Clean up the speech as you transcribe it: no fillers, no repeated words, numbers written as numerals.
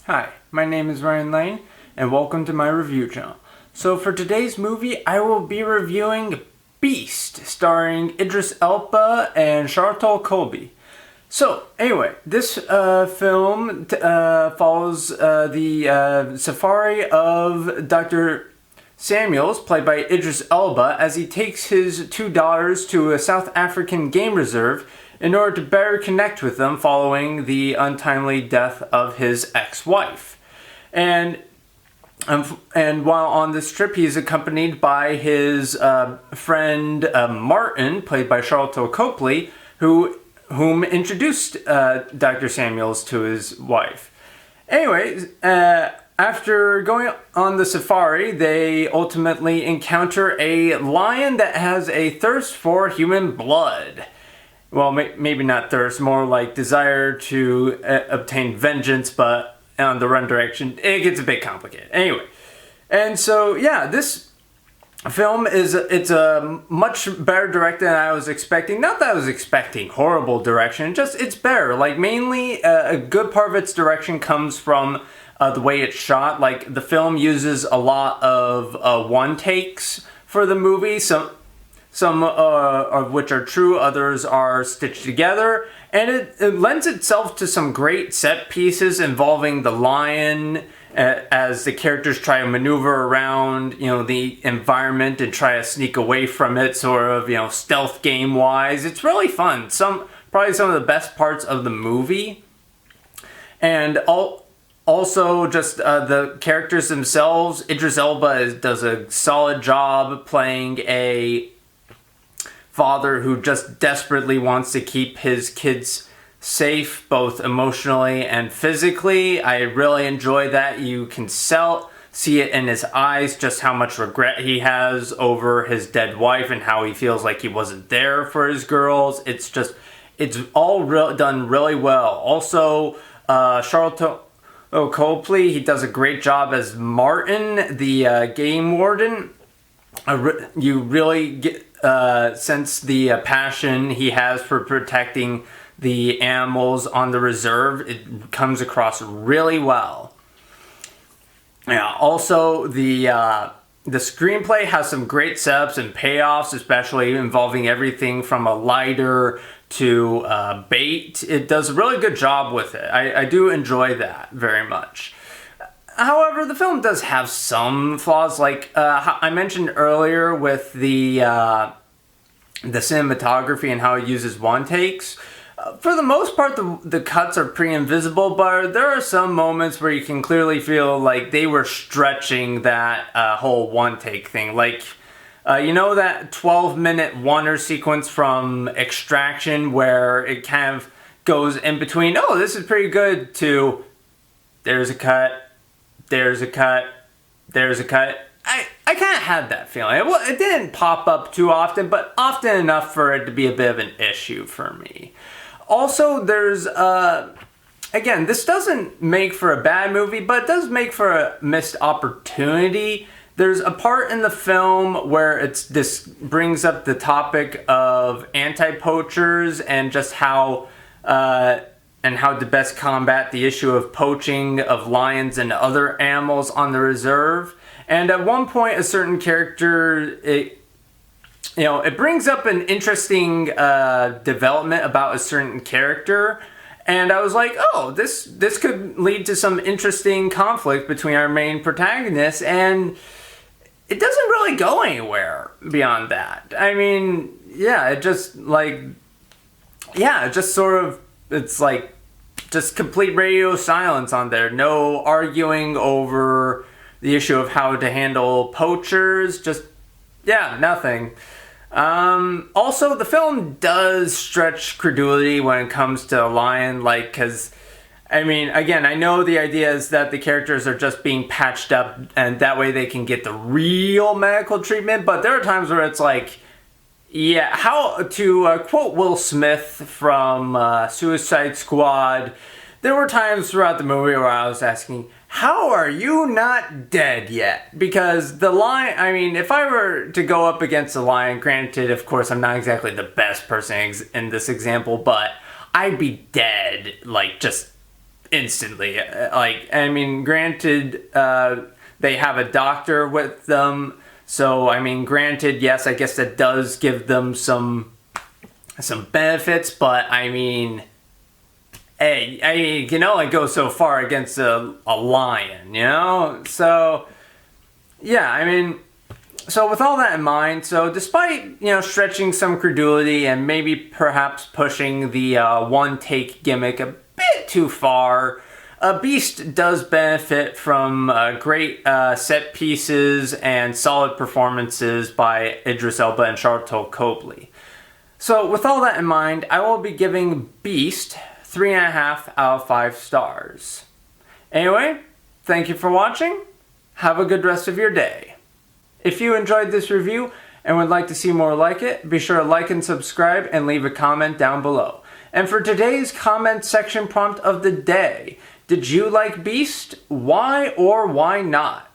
Hi, my name is Ryan Lane, and welcome to my review channel. So for today's movie, I will be reviewing Beast, starring Idris Elba and Sharlto Copley. So anyway, this film follows the safari of Dr. Samuels, played by Idris Elba, as he takes his two daughters to a South African game reserve in order to better connect with them following the untimely death of his ex-wife. And while on this trip, he is accompanied by his friend Martin, played by Sharlto Copley, whom introduced Dr. Samuels to his wife. Anyways, after going on the safari, they ultimately encounter a lion that has a thirst for human blood. Well, maybe not thirst, more like desire to obtain vengeance, but on the run direction, it gets a bit complicated. Anyway, and so, yeah, this film it's a much better directed than I was expecting. Not that I was expecting horrible direction, just it's better. Like, mainly, a good part of its direction comes from the way it's shot. Like, the film uses a lot of one takes for the movie, some of which are true, others are stitched together, and it lends itself to some great set pieces involving the lion as the characters try to maneuver around, the environment and try to sneak away from it, sort of, stealth game wise. It's really fun. Probably some of the best parts of the movie, and also just the characters themselves. Idris Elba does a solid job playing a father who just desperately wants to keep his kids safe, both emotionally and physically. I really enjoy that. You can see it in his eyes, just how much regret he has over his dead wife and how he feels like he wasn't there for his girls. It's all done really well. Also, Sharlto Copley, he does a great job as Martin, the game warden. You really get sense the passion he has for protecting the animals on the reserve. It comes across really well. Yeah. Also, the screenplay has some great setups and payoffs, especially involving everything from a lighter to bait. It does a really good job with it. I do enjoy that very much. However, the film does have some flaws, like I mentioned earlier with the cinematography and how it uses one takes. For the most part, the cuts are pretty invisible, but there are some moments where you can clearly feel like they were stretching that whole one take thing. Like, that 12-minute Warner sequence from Extraction where it kind of goes in between, oh, this is pretty good, to there's a cut. There's a cut. There's a cut. I kind of had that feeling. It didn't pop up too often, but often enough for it to be a bit of an issue for me. Also, there's, again, this doesn't make for a bad movie, but it does make for a missed opportunity. There's a part in the film where this brings up the topic of anti-poachers and just how to best combat the issue of poaching of lions and other animals on the reserve. And at one point, a certain character, it brings up an interesting development about a certain character. And I was like, oh, this could lead to some interesting conflict between our main protagonists. And it doesn't really go anywhere beyond that. I mean, yeah, it's like just complete radio silence on there. No arguing over the issue of how to handle poachers. Nothing. Also, the film does stretch credulity when it comes to a lion, because, I mean, again, I know the idea is that the characters are just being patched up and that way they can get the real medical treatment, but there are times where it's like, yeah, how to quote Will Smith from Suicide Squad, there were times throughout the movie where I was asking, how are you not dead yet? Because the lion, I mean, if I were to go up against a lion, granted, of course, I'm not exactly the best person in this example, but I'd be dead, like, just instantly. Like, I mean, granted, they have a doctor with them, so I mean, granted, yes, I guess that does give them some benefits, but I mean, hey, I mean, you can only go so far against a lion, you know? So, yeah, I mean, so with all that in mind, so despite, you know, stretching some credulity and maybe perhaps pushing the one-take gimmick a bit too far, Beast does benefit from great set pieces and solid performances by Idris Elba and Sharlto Copley. So with all that in mind, I will be giving Beast 3.5 out of 5 stars. Anyway, thank you for watching. Have a good rest of your day. If you enjoyed this review and would like to see more like it, be sure to like and subscribe and leave a comment down below. And for today's comment section prompt of the day, did you like Beast? Why or why not?